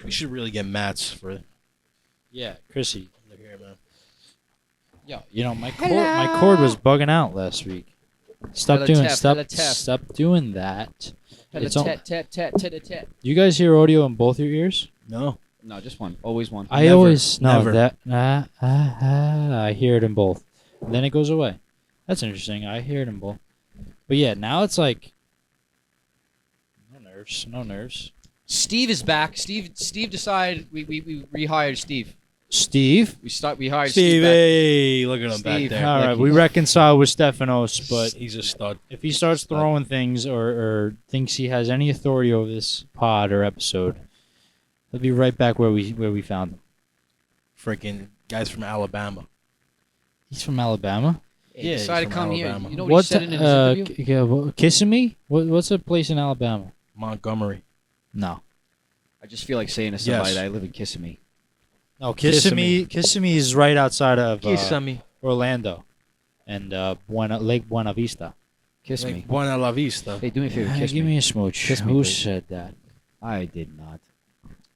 We should really get mats for. Yeah, Chrissy. Look here, man. Yeah, my cord was bugging out last week. Stop doing that. You guys hear audio in both your ears? No. No, just one. Always one. I hear it in both. And then it goes away. That's interesting. I hear it in both. But yeah, now it's like no nerves. Steve is back. Steve decided we rehired Steve. Steve? We hired Steve. Steve back. Hey, look at him back there. All right, we reconciled with Stefanos, but he's a stud. if he starts throwing things or thinks he has any authority over this pod or episode, he'll be right back where we found him. Freaking guys from Alabama. He's from Alabama? He Yeah, decided he's to come from here. Alabama. You know what he said in his interview? Kissing Me? What's a place in Alabama? Montgomery. No. I just feel like saying to somebody Yes. that I live in Kissimmee. No, Kissimmee is right outside of Kissimmee. Orlando and Lake Buena Vista. Kiss me. Buena la vista. Hey, do me a favor. Hey, Kiss give me. me a smooch. Kiss me, Who please. said that? I did not.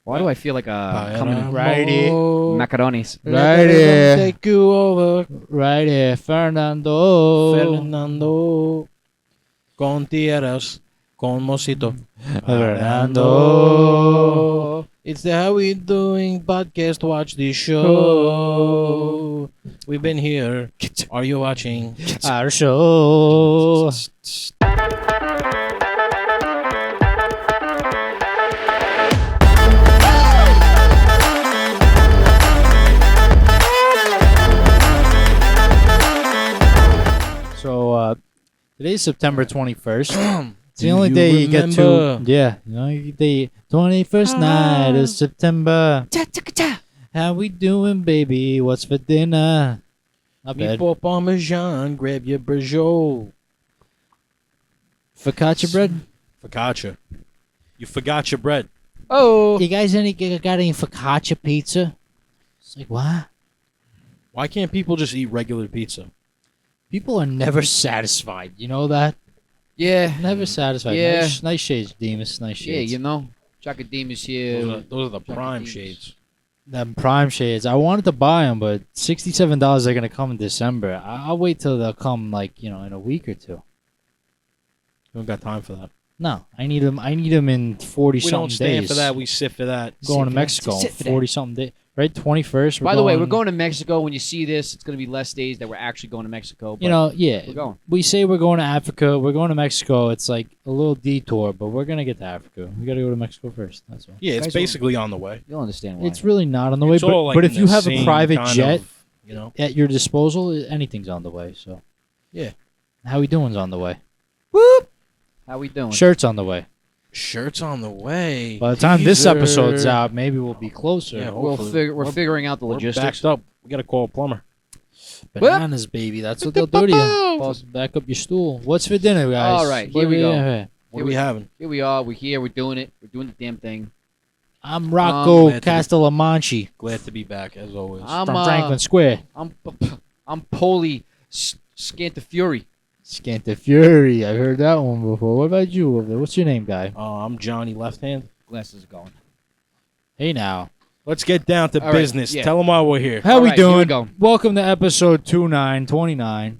Why do I feel like coming Righty. macaronis? Right here. Take you over. Right here. Fernando. Fernando. Con tierras. Con mosito. Fernando. It's the How We Doing podcast. Watch the show. We've been here. Are you watching? Our show. So, today's September 21st. It's the only day you get to. Yeah, the 21st night of September. How we doing, baby? What's for dinner? Not bad. Meatball parmesan. Grab your brajol. Focaccia bread? Focaccia. You forgot your bread. Oh. You guys got any focaccia pizza? It's like, what? Why can't people just eat regular pizza? People are never satisfied. You know that? Yeah. Never satisfied. Yeah. Nice shades, Demas. Nice shades. Yeah, you know. Chakademus here. Those are the prime Demas. shades. Them prime shades. I wanted to buy them, but $67 are gonna come in December. I'll wait till they'll come, like, in a week or two. We don't got time for that. No, I need them. I need them in 40 We something don't stand days. for that. We sit for that. Going to Sit for that. Mexico, Sit for that. 40 something days. Right, 21st. By the way, we're going to Mexico. When you see this, it's going to be less days that we're actually going to Mexico. But Yeah. we're going. We say we're going to Africa. We're going to Mexico. It's like a little detour, but we're gonna get to Africa. We got to go to Mexico first. That's all. Yeah, it's Guys basically on the way. You'll understand why. It's really not on the way, It's all, but, like, but in if you the have a same private kind jet of, at your disposal, anything's on the way. So Yeah. How we doing's on the way. Whoop. How we doing? Shirts on the way. Shirts on the way. By the time this Teaser. episode's out, maybe we'll be closer. Yeah, We're hopefully. figuring out the We're logistics. backed up. We got to call a plumber. Bananas, baby. That's what they'll do to you. Back up your stool. What's for dinner, guys? All right, here we go. What are we having? Here we are. We're here. We're doing it. We're doing the damn thing. I'm Rocco glad to be- Castellamanchi Glad to be back, as always. I'm from Franklin Square. I'm Poli Scantafury. Scanta Fury. I've heard that one before. What about you over there? What's your name, guy? I'm Johnny Left Hand. Glasses are going. Hey, now. Let's get down to All right, business. yeah. Tell them why we're here. How All we right, here we doing? go. Welcome to episode 29. 29.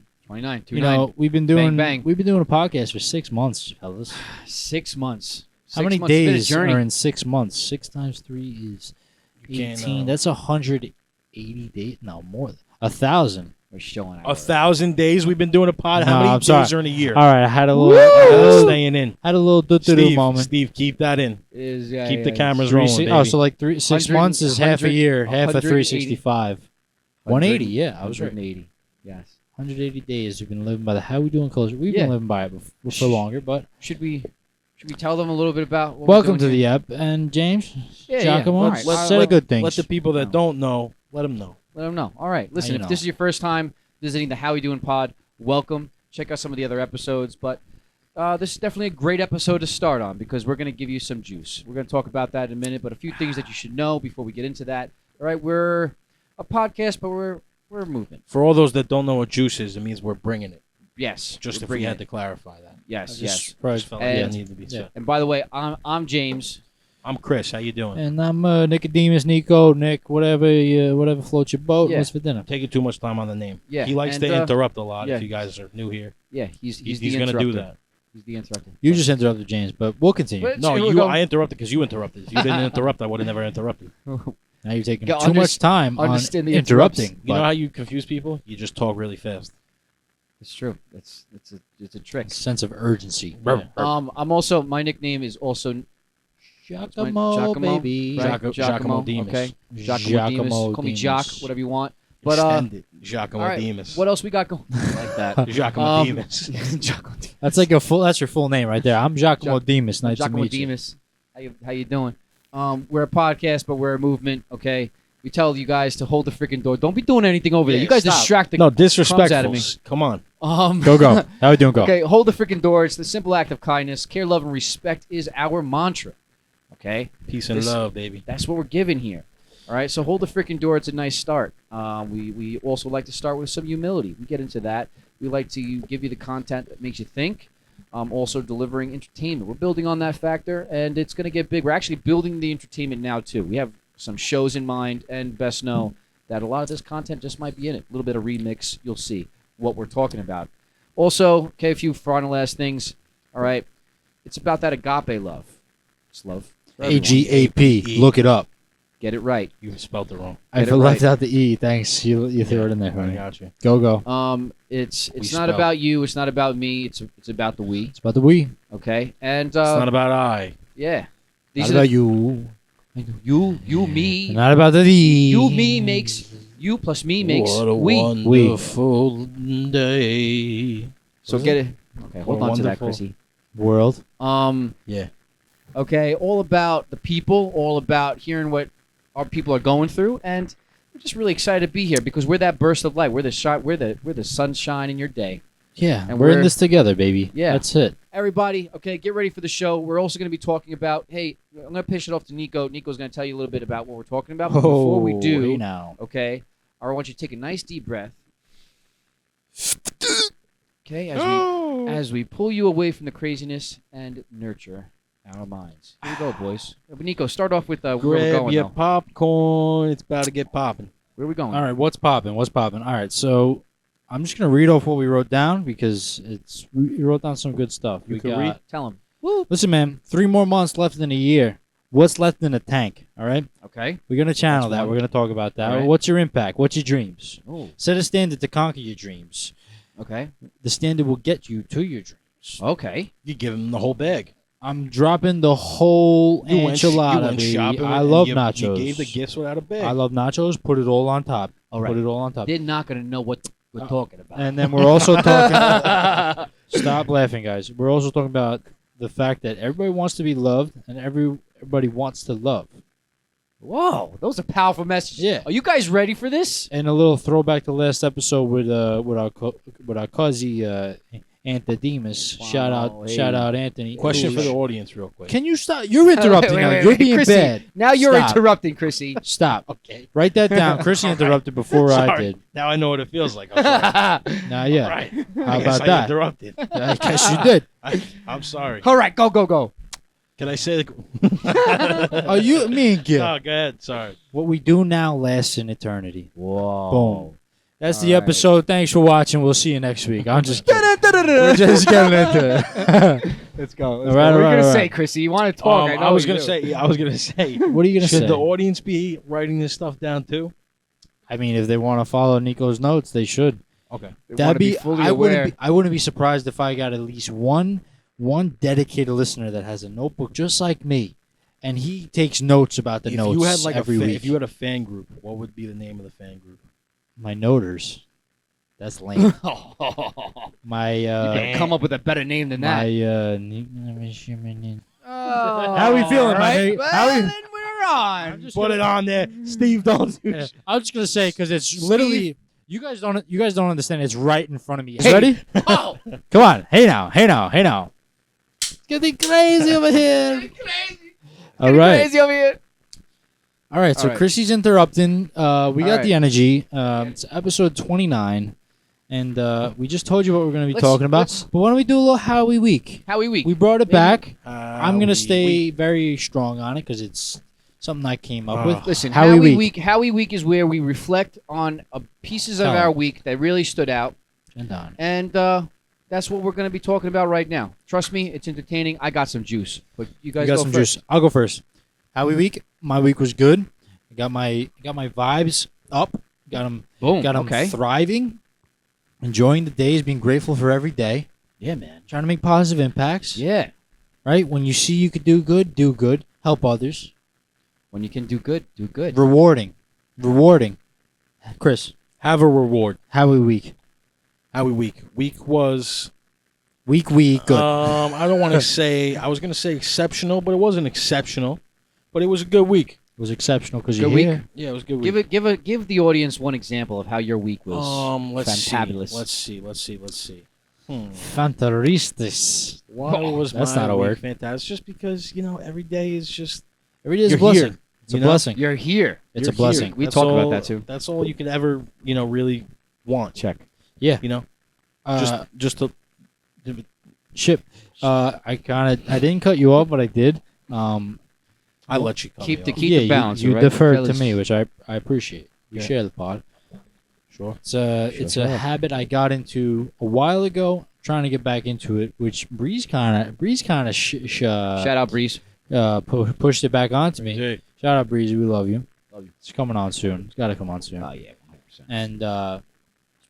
You know, we've been doing bang. We've been doing a podcast for 6 months, fellas. 6 months. How many 6 months. It's been a days journey. are in 6 months? 6 times 3 is You can't, 18. That's 180 days. No, more. 1,000. We're showing out. 1,000 days we've been doing a pod. How No, many I'm days sorry. are in a year? All right, I had a little, Staying in. had a little do-do-do moment. Steve, keep that in. Keep the cameras Three, rolling, si- baby. oh, so like 6 100 months is half a year, half of 180. 365. 180, yeah, I was right. 180. Yes. 180 days we've been living by the How We Doing culture. We've Yeah. been living by it for longer, but Should we tell them a little bit about what welcome we're to doing the here? app. And James, Yeah, Giacomo, All right. said a good thing. Let the people that don't know, let them know. Let them know. All right. Listen, you if this is your first time visiting the How We Doing pod, welcome. Check out some of the other episodes. But this is definitely a great episode to start on because we're going to give you some juice. We're going to talk about that in a minute, but a few things that you should know before we get into that. All right, we're a podcast, but we're a movement. For all those that don't know what juice is, it means we're bringing it. Yes. Just we're if we bringing had it. to clarify that. Yes, I yes. just probably Just felt felt like And- that needed to be said. And by the way, I'm James. I'm Chris. How you doing? And I'm Nicodemus, Nico, Nick, whatever floats your boat. Yeah. What's for dinner? Taking too much time on the name. Yeah, He likes and, to interrupt a lot. yeah. If you guys are new here, Yeah, he's he's the gonna do interrupter. that. He's the interrupter. You just interrupted James, but we'll continue. But- No, Here we go. I interrupted because you interrupted. If you didn't interrupt, I would have never interrupted. Now you're taking Yeah, too much time on understand the interrupting. You know how you confuse people? You just talk really fast. It's true. It's a trick. sense of urgency. Yeah. I'm also my nickname is also Giacomo, baby. right? Giacomo Demas. Okay, Giacomo Demas. Call me Jock, Demas. whatever you want. But Extended. Giacomo all right, Demas. what else we got going? like that. Giacomo Demas. Giacomo Demas. That's like that's your full name right there. I'm Giacomo Giac- Demas. Nice Giacomo to meet Demas. How you doing? We're a podcast, but we're a movement. Okay, we tell you guys to hold the freaking door. Don't be doing anything over there. Yeah, You guys stop. distract the No, crumbs disrespectful. out of me. Come on. you. Go. How we doing? Go. Okay, hold the freaking door. It's the simple act of kindness. Care, love, and respect is our mantra. Okay, Peace and This- love, baby. that's what we're giving here. All right, so hold the freaking door. It's a nice start. We also like to start with some humility. We get into that. We like to give you the content that makes you think. Also delivering entertainment. We're building on that factor, and it's going to get big. We're actually building the entertainment now too. We have some shows in mind, and best know that a lot of this content just might be in it. A little bit of remix. You'll see what we're talking about. Also, okay, a few final last things. All right, it's about that agape love. It's love. for everyone. AGAP. Look it up. Get it right. You spelled it wrong. I Get it left right. out the E. Thanks. You threw it in there. I Honey. got you. Go. It's We not spell. about you. It's not about me. It's about the we. It's about the we. Okay, and It's not about I. yeah, Not these about are you. you me Not about the thee. you me makes you plus me makes What a we. wonderful day. So Was get it? it. Okay, hold on to that, wonderful- Chrissy. World. Yeah. Okay, all about the people, all about hearing what our people are going through, and we're just really excited to be here because we're that burst of light. We're the sunshine in your day. Yeah, And we're in we're- this together, baby. Yeah. That's it. Everybody, okay, get ready for the show. We're also going to be talking about. Hey, I'm going to pitch it off to Nico. Nico's going to tell you a little bit about what we're talking about. But before we do, hey now. okay, I want you to take a nice deep breath. Okay, as we pull you away from the craziness and nurture our minds. Here we go, boys. But Nico, start off with where we're Grab going. your Though. popcorn. It's about to get popping. Where are we going? All right, what's popping? All right, so I'm just gonna read off what we wrote down because we wrote down some good stuff. You We can got- read? Tell him. Woo. Listen, man, 3 more months left in a year. What's left in the tank? All right, Okay. we're gonna channel That's that. one. We're gonna talk about that. All right. What's your impact? What's your dreams? Oh. Set a standard to conquer your dreams. Okay. The standard will get you to your dreams. Okay. You give him the whole bag. I'm dropping the whole You went enchilada. baby. shopping. I and love you, nachos. You gave the gifts without a bag. I love nachos. Put it all on top. All right. Put it all on top. They're not going to know what we're talking about. And then we're also talking. Stop laughing, guys. We're also talking about the fact that everybody wants to be loved and everybody wants to love. Whoa, those are powerful messages. Yeah. Are you guys ready for this? And a little throwback to last episode with our cousin Anthony. Wow, hey. Shout out Anthony. Question Ooh, for the audience, real quick. Can you stop? You're interrupting Wait, now. wait, You're wait. being Chrissy, bad. Now you're Stop. interrupting, Chrissy. Stop. Okay. Write that down. Chrissy interrupted before I Sorry. did. Now I know what it feels like. I'm sorry. Nah, yeah. All right. How I guess about I that? interrupted. I guess you did. I'm sorry. All right, go. Can I say the... Oh, you, me and Gil. Oh, go ahead. Sorry. What we do now lasts in eternity. Whoa. Boom. That's All the right. episode. Thanks for watching. We'll see you next week. I'm just kidding. We're just getting into it. Let's go. All right, what are you all right, gonna all say, right. Chrissy? You want to talk? I know was you gonna do. say. I was gonna say. What are you going to Should say? the audience be writing this stuff down too? I mean, if they want to follow Nico's notes, they should. Okay. They That'd wanna be. fully I aware. wouldn't be surprised if I got at least one dedicated listener that has a notebook just like me, and he takes notes about the If notes you had like every a week. if you had a fan group, what would be the name of the fan group? My noters. That's lame. My You can come up with a better name than that. How we feeling, my mate? How we- then we're on. Put it on there, Steve. Don't do Yeah. shit. I was just gonna say because it's literally you guys don't understand. It's right in front of me. Hey. Ready? Oh, Come on. Hey now. It's getting crazy over here. All right. crazy over here. All right. So All right. Chrissy's interrupting. We got right. the energy. It's episode 29, And we just told you what we're going to be Let's- talking about. let's- But why don't we do a little Howie Week? Howie Week. We brought it Maybe- back. I'm going to stay We- very strong on it because it's something I came up with. Listen, Howie Howie Week. Week. Howie Week is where we reflect on pieces of Tell our 'em. week that really stood out, And on. and that's what we're going to be talking about right now. Trust me, it's entertaining. I got some juice, but you guys You got go some first. juice. I'll go first. Howie Week. My week was good. I got my vibes up. Got them Boom. got thriving. Enjoying the days, being grateful for every day. Yeah, man. Trying to make positive impacts. Yeah. Right? When you see you could do good. Help others. When you can do good, do good. Rewarding. Chris, have a reward. Howie Week. Howie Week. Week was. Week, good. I don't want to say. I was going to say exceptional, but it wasn't exceptional. But it was a good week. It was exceptional because you're Good week. here. Yeah, it was a good week. Give the audience one example of how your week was. Let's fantabulous. see. Let's see. Fantaristis. Why was That's my not a week word. fantastic? It's just because every day is just Every day is a You're blessing. here, It's a you know? blessing. You're here. It's you're a blessing. here. We That's talked about all- that too. That's all you could ever really want. Check. Yeah. Just to Chip. I didn't cut you off, but I did. I let you come. Keep the Yeah, balance. You all right? deferred to Fellas. me, which I appreciate. You Yeah. share the pod. Sure. It's a habit I got into a while ago. Trying to get back into it, which Breeze kind of Shout out, Breeze. pushed it back onto me. Hey. Shout out Breeze, we love you. Love you. It's coming on soon. It's got to come on soon. Oh yeah, 100%. And just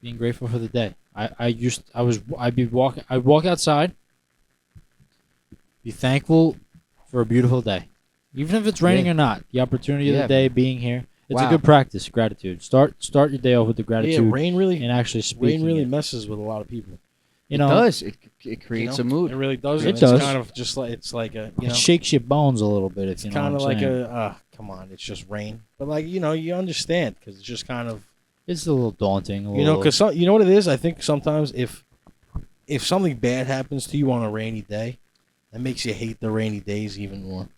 being grateful for the day. I'd walk outside, be thankful for a beautiful day, even if it's raining Yeah. or not. The opportunity of Yeah, the day, being here, it's a Wow. good practice. Gratitude. Start your day off with the Yeah, gratitude rain really and actually speaking. rain really it. messes with a lot of people. You It know, does. It creates You know? a mood. It really does. It and does. It's kind of just like it's like a it shakes your bones a little bit. If it's you know kind of what I'm like saying. come on, it's just rain. But like you understand because it's just kind of It's a little daunting. because you know what it is. I think sometimes if something bad happens to you on a rainy day, that makes you hate the rainy days even more.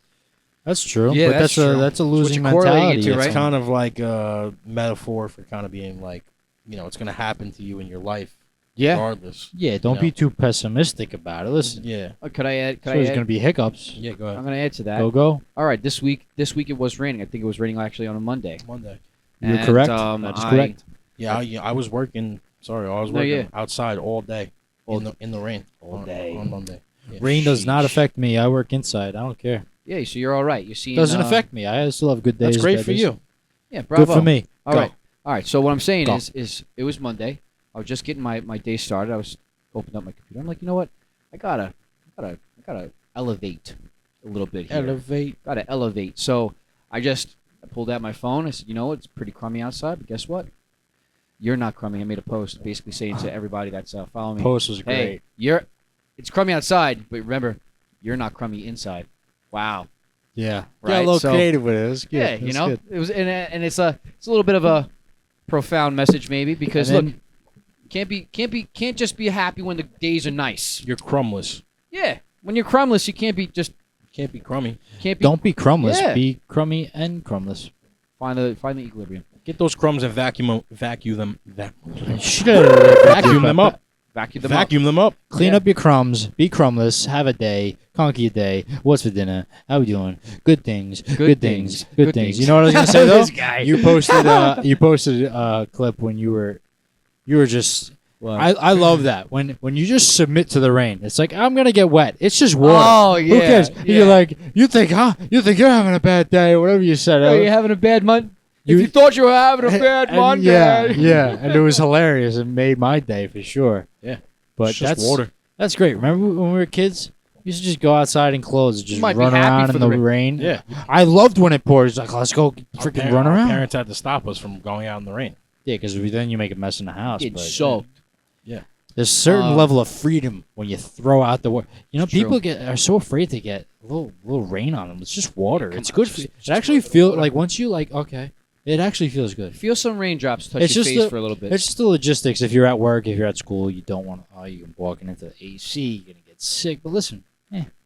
that's true. Yeah, but that's true. that's a what losing you're correlating it mentality. to, It's right? Kind of like a metaphor for kind of being like it's going to happen to you in your life Yeah. regardless. Yeah, don't You be know? too pessimistic about it. Listen, Yeah. Could I add? there's going to be hiccups. Yeah. Go I'm ahead. going to add to that. Go. All right, this week it was raining. I think it was raining actually on a Monday. Monday. You're And, correct. That is correct. Yeah. I was working. Sorry, I was No, working yeah. outside all day in the rain All on- day. on Monday. Yeah. Rain does not Sheesh. affect me. I work inside. I don't care. Yeah, so you're all right. You're seeing. Doesn't affect me. I still have good days. That's great bad for days. you. Yeah, bravo. Good for me. All Go. right. All right. So what I'm saying Go. is it was Monday. I was just getting my day started. I was opening up my computer. I'm like, you know what? I gotta elevate a little bit here. Elevate. Gotta elevate. So I pulled out my phone. I said, you know what? It's pretty crummy outside, but guess what? You're not crummy. I made a post basically saying to everybody that's following me, Post was hey, great. it's crummy outside, but remember, you're not crummy inside. Wow. Yeah. Right, Got a little so- creative with it. It was good. Yeah, It you was know, good. it was, and it's a little bit of a profound message maybe because And look, can't just be happy when the days are nice. You're crumbless. Yeah, when you're crumbless, you can't be Can't be crummy. Don't be crumbless. Yeah. Be crummy and crumbless. find the equilibrium. Get those crumbs and vacuum them Vacuum them up. Vacuum them Vacuum them up. Clean Yeah. up your crumbs. Be crumbless. Have a day. Conquer your day. What's for dinner? How we doing? Good things. Good things. Good Good things. things. You know what I was gonna say though? This guy. You posted a clip when you were just. What? I love that when you just submit to the rain. It's like I'm gonna get wet. It's just water. Oh, Who yeah, cares? yeah. You're like you think you're having a bad day or whatever you said. Are you having a bad month? You- If you thought you were having a bad And Monday. yeah, and it was hilarious. It made my day for sure. Yeah. But It's just that's water. That's great. Remember when we were kids? We used to just go outside in clothes and just might be run happy around for in the the rain. Yeah. I loved when it pours. Like, let's go Our freaking par- run our around. Parents had to stop us from going out in the rain. Yeah, because then you make a mess in the house. It's but soaked. there's a certain Uh, level of freedom when you throw out the water. You know, It's true. people are so afraid to get a little rain on them. It's just water. Come It's on, good. just- For you. just It actually throw the feels water. like once you okay, it actually feels good. Feel some raindrops touch It's your just face the- for a little bit. It's just the logistics. If you're at work, if you're at school, you don't want to. You're walking into the AC. You're gonna get sick. But listen,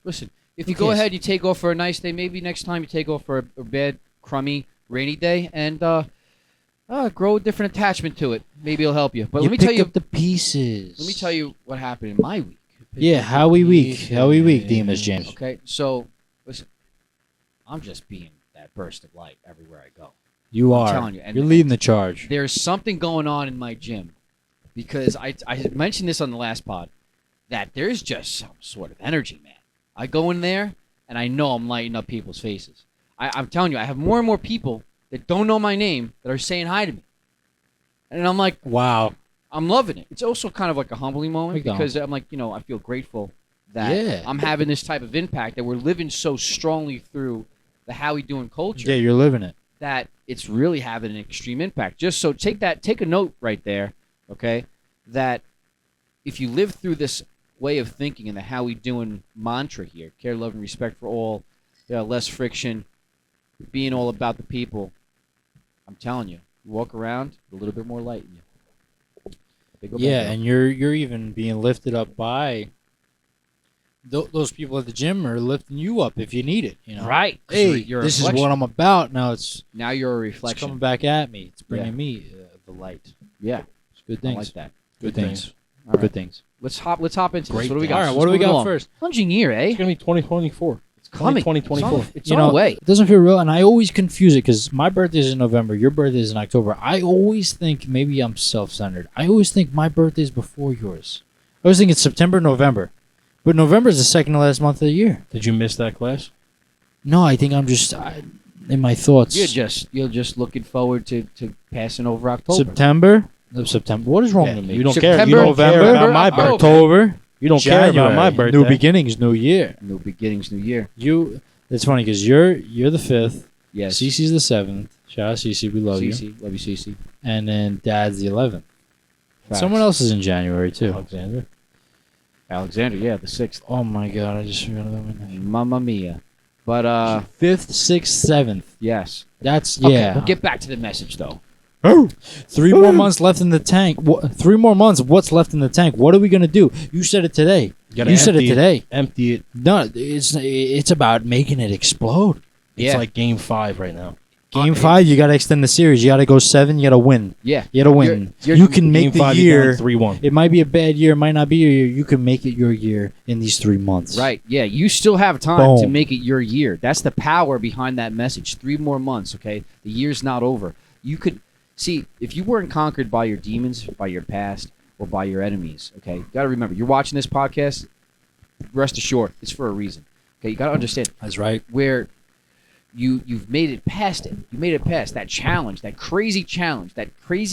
Listen, if Who you go cares? ahead, you take off for a nice day. Maybe next time you take off for a bad, crummy, rainy day, and grow a different attachment to it. Maybe it'll help you. But you let me tell pick you. up the pieces. Let me tell you what happened in my week. Yeah, how we week, Demas James. Okay, so listen, I'm just being that burst of light everywhere I go. You I'm are. telling you, and- You're leading the charge. There's something going on in my gym because I mentioned this on the last pod that there's just some sort of energy, man. I go in there and I know I'm lighting up people's faces. I'm telling you, I have more and more people that don't know my name that are saying hi to me, and I'm like, Wow. I'm loving it. It's also kind of like a humbling moment because I'm like, I feel grateful that I'm having this type of impact, that we're living so strongly through the how we doing culture. Yeah, you're living it. That it's really having an extreme impact. Just so take a note right there, okay? That if you live through this way of thinking and the how we doing mantra here, care, love, and respect for all, less friction, being all about the people, I'm telling you walk around with a little bit more light in you. And you're even being lifted up by those people at the gym are lifting you up if you need it. Right? Hey, you're this is what I'm about. Now now you're a it's reflection. coming back at me. It's bringing me the light. Yeah, It's good things. I like that. Good things. All right. Good things. Let's hop into Great this. What do we things. got? All right, what do we got first? Plunging year, eh? It's gonna be 2024. It's coming. 2024. It's on the way. It doesn't feel real, and I always confuse it because my birthday is in November, your birthday is in October. I always think maybe I'm self-centered. I always think my birthday is before yours. I always think it's September, November, but November is the second to last month of the year. Did you miss that class? No, I think I'm just in my thoughts. You're just looking forward to passing over October. September. What is wrong with me? You don't September, care. You don't care November, about my birthday. October. You don't care about my January. birthday. New beginnings, new year. New beginnings, new year. It's funny because you're the 5th. Yes. Cece's the 7th. Shout out Cece, we love you. Cece, love you, Cece. And then Dad's the 11th. Facts. Someone else is in January too. Alexander, yeah, the 6th. Oh my God, I just forgot that one. Mamma mia. But 5th, 6th, 7th. yes. That's Okay, we'll get back to the message though. 3 more months left in the tank. 3 more months. What's left in the tank? What are we gonna do? You said it today. You said it today. Empty it. No, it's about making it explode. It's like game 5 right now. Game 5, you gotta extend the series. You gotta go 7. You gotta win. Yeah. You gotta win. You're- You can make Game the 5, year. 3-1. It might be a bad year. It might not be your year. You can make it your year in these 3 months. Right. Yeah. You still have time to Boom. make it your year. That's the power behind that message. 3 more months. Okay. The year's not over. You could see if you weren't conquered by your demons, by your past, or by your enemies. Okay. You got to remember, you're watching this podcast. Rest assured, it's for a reason. Okay. You got to understand That's right. where you've made it past it. You made it past that challenge, that crazy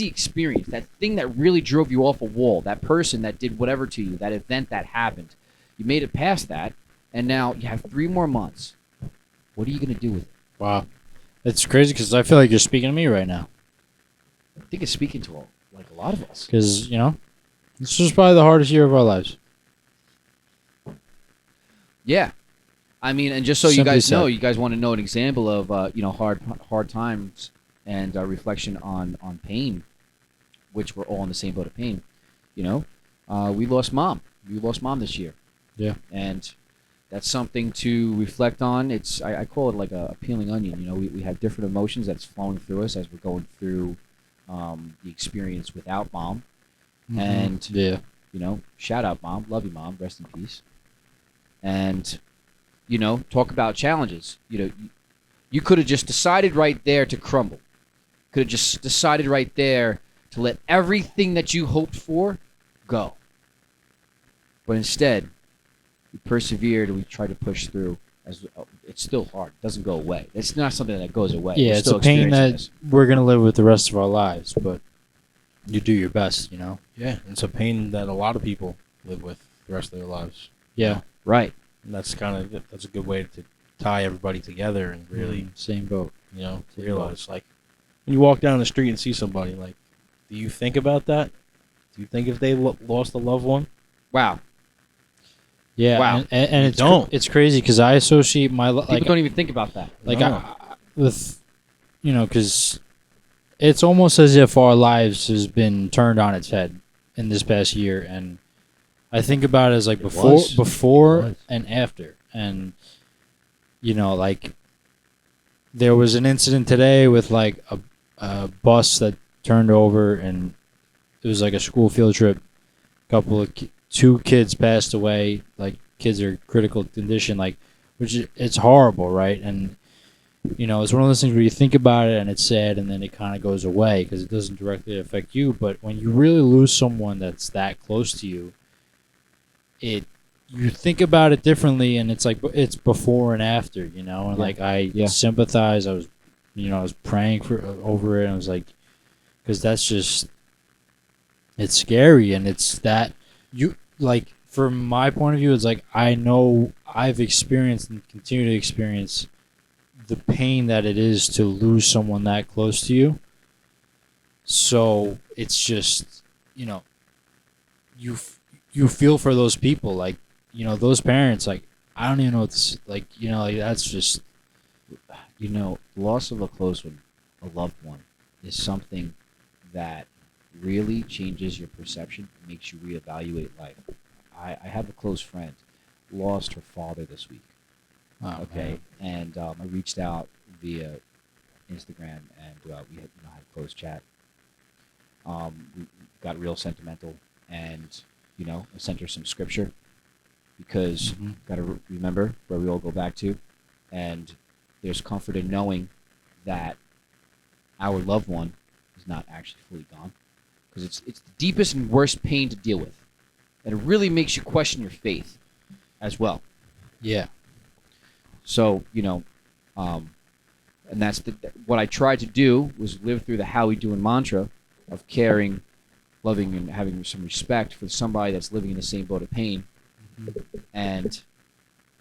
experience, that thing that really drove you off a wall, that person that did whatever to you, that event that happened. You made it past that, and now you have 3 more months. What are you going to do with it? Wow. It's crazy because I feel like you're speaking to me right now. I think it's speaking to a lot of us. Because, this was probably the hardest year of our lives. Yeah. I mean, and just so you Simply guys said. know, you guys want to know an example of hard times and reflection on pain, which we're all in the same boat of pain. We lost mom. We lost mom this year. Yeah. And that's something to reflect on. I call it like a peeling onion. We have different emotions that's flowing through us as we're going through the experience without mom. And yeah. Shout out mom, love you mom, rest in peace. And talk about challenges. You could have just decided right there to crumble. Could have just decided right there to let everything that you hoped for go. But instead, we persevered and we tried to push through. It's still hard. It doesn't go away. It's not something that goes away. Yeah, We're it's still a pain experiencing that this. we're going to live with the rest of our lives, but you do your best, Yeah, it's a pain that a lot of people live with the rest of their lives. Yeah. Right. And that's a good way to tie everybody together and really, Same boat. realize, like, when you walk down the street and see somebody, like, do you think about that? Do you think if they lost a loved one? Wow. Yeah. Wow. And it's don't. it's crazy because I associate my People don't even think about that. No. with because it's almost as if our lives has been turned on its head in this past year, and I think about it as like was. before and after, and like there was an incident today with like a bus that turned over, and it was like a school field trip. Two kids passed away. Like, kids are critical condition, like, it's horrible, right? And it's one of those things where you think about it and it's sad, and then it kind of goes away because it doesn't directly affect you. But when you really lose someone that's that close to you, you think about it differently, and it's like it's before and after, and like I sympathize. I was, I was praying over it, and I was like, because that's just, it's scary, and it's that you like. From my point of view, it's like I know I've experienced and continue to experience the pain that it is to lose someone that close to you. So it's just, you feel for those people, like, those parents, like, I don't even know what this, like, like, that's just, loss of a close one, a loved one, is something that really changes your perception, makes you reevaluate life. I have a close friend, lost her father this week. Okay, and I reached out via Instagram, and we had had a close chat. We got real sentimental, and I sent her some scripture because got to remember where we all go back to, and there's comfort in knowing that our loved one is not actually fully gone, because it's the deepest and worst pain to deal with, and it really makes you question your faith as well. Yeah. So, and that's what I tried to do was live through the how we doing mantra of caring, loving, and having some respect for somebody that's living in the same boat of pain, and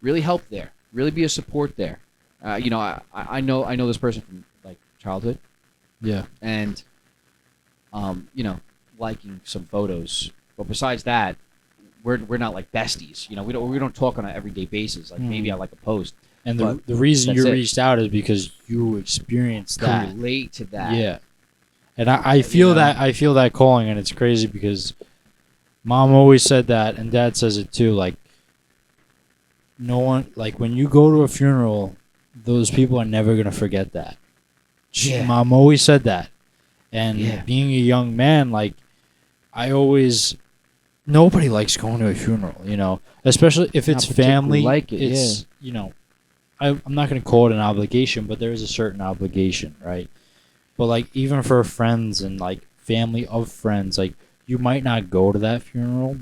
really help there, really be a support there. I know this person from like childhood. Yeah. And, liking some photos, but besides that, we're not like besties. We don't talk on an everyday basis. Like maybe I like a post. And the reason you reached out is because you experienced that. Can relate to that. Yeah. And I feel that calling, and it's crazy because Mom always said that, and Dad says it too. Like, no one, like, when you go to a funeral, those people are never gonna forget that. Yeah. Mom always said that. And being a young man, like, nobody likes going to a funeral, especially if it's family. Like it, it's, I'm not going to call it an obligation, but there is a certain obligation, right? But, like, even for friends and, like, family of friends, like, you might not go to that funeral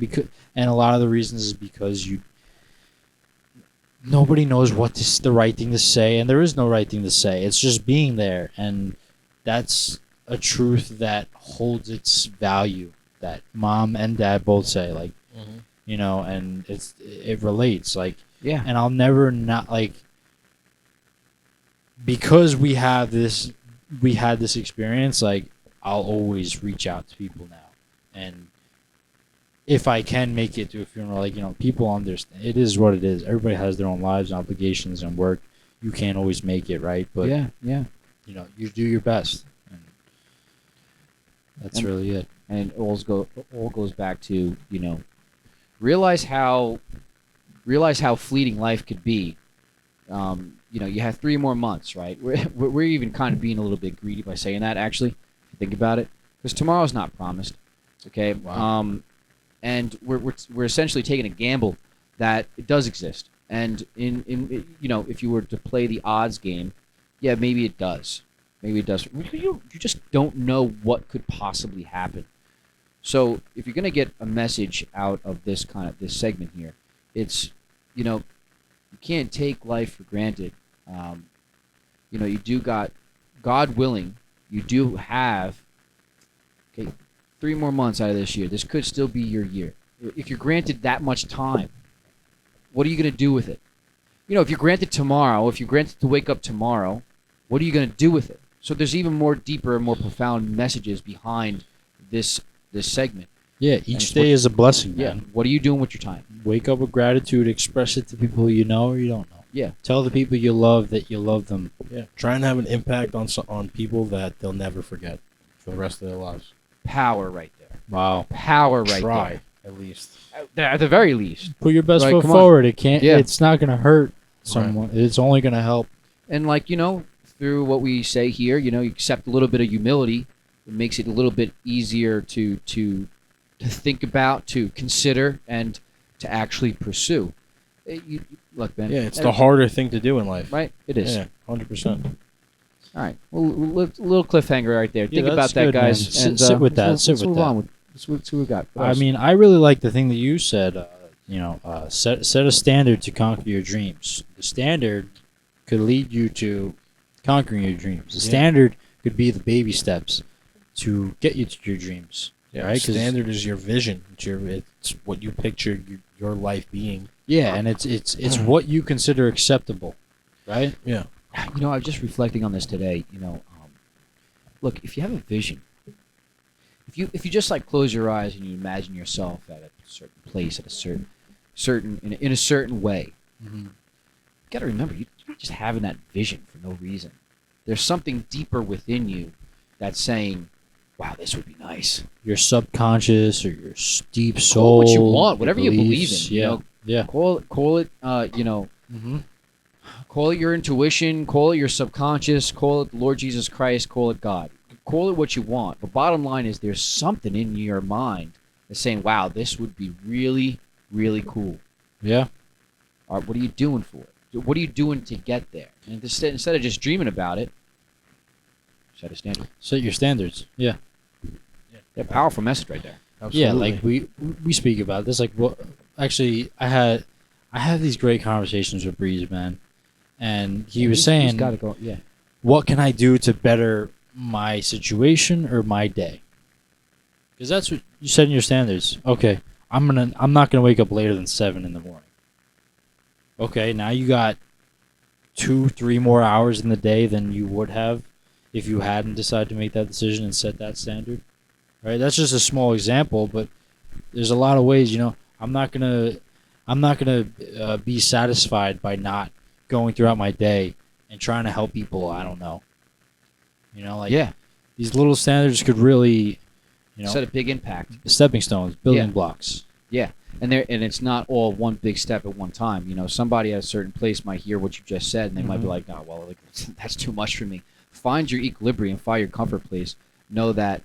and a lot of the reasons is because nobody knows what's the right thing to say, and there is no right thing to say. It's just being there, and that's a truth that holds its value, that Mom and Dad both say, like, and it relates, like, and I'll never not, like, because we had this experience, like, I'll always reach out to people now, and if I can make it to a funeral, like, people understand. It is what it is. Everybody has their own lives and obligations and work. You can't always make it, right? But you do your best, and that's really it. And all goes back to realize how fleeting life could be. You have 3 more months, right? We're even kind of being a little bit greedy by saying that, actually, if you think about it, because tomorrow's not promised. Okay. Wow. And we're essentially taking a gamble that it does exist. And in if you were to play the odds game, maybe it does. Maybe it does. You just don't know what could possibly happen. So if you're gonna get a message out of this segment here, it's you can't take life for granted. You do got, God willing, you do have 3 more months out of this year. This could still be your year. If you're granted that much time, what are you going to do with it? If you're granted tomorrow, if you're granted to wake up tomorrow, what are you going to do with it? So there's even more deeper and more profound messages behind this segment. Yeah, each day is a blessing, man. Yeah. What are you doing with your time? Wake up with gratitude, express it to people you know or you don't know. Yeah. Tell the people you love that you love them. Yeah. Try and have an impact on people that they'll never forget for the rest of their lives. Power right there. Wow. Power right Try, there. at least. At the very least. Put your best Right, foot come on. forward. It can't. Yeah. It's not going to hurt someone. Right. It's only going to help. And through what we say here, you accept a little bit of humility. It makes it a little bit easier to think about, to consider, and to actually pursue. Look, man. Yeah, it's the harder thing to do in life. Right? It is. Yeah, 100%. All right. Well, little cliffhanger right there. Think that's about that, good, guys. man. And Sit with that. Let's Sit with move that. on. Let's see what we got. What I else? mean, I really like the thing that you said. Set a standard to conquer your dreams. The standard could lead you to conquering your dreams. The standard could be the baby steps to get you to your dreams. Yeah, right? 'Cause- standard is your vision. It's what you picture your life being. Yeah, and it's what you consider acceptable, right? Yeah. You know, I was just reflecting on this today. You know, look, if you have a vision, if you just like close your eyes and you imagine yourself at a certain place, at a certain in a certain way, Mm-hmm. you got to remember you're not just having that vision for no reason. There's something deeper within you that's saying, "Wow, this would be nice." Your subconscious or your deep Call soul, it what you want, your whatever you believe beliefs. in. You know, Yeah. call it. You know. Mm-hmm. Call it your intuition, call it your subconscious, call it the Lord Jesus Christ, call it God. Call it what you want. The bottom line is there's something in your mind that's saying, wow, this would be really, really cool. Yeah. All right, what are you doing for it? What are you doing to get there? And instead of just dreaming about it, set a standard. Set your standards. Yeah. Yeah, powerful message right there. Absolutely. Yeah, like we speak about this. Like, well, actually, I had these great conversations with Breeze, man, and he was saying, got to go. Yeah, "What can I do to better my situation or my day?" Because that's what you set in your standards. Okay, I'm not gonna wake up later than 7 in the morning. Okay, now you got 2-3 more hours in the day than you would have if you hadn't decided to make that decision and set that standard. Right? That's just a small example, but there's a lot of ways. You know, I'm not gonna be satisfied by not going throughout my day and trying to help people. I don't know. You know, like these little standards could really, you know, set a big impact. stepping stones, building Yeah. blocks. Yeah, and it's not all one big step at one time. You know, somebody at a certain place might hear what you just said, and they might be like, "Oh, well, like, that's too much for me." Find your equilibrium, find your comfort place. Know that,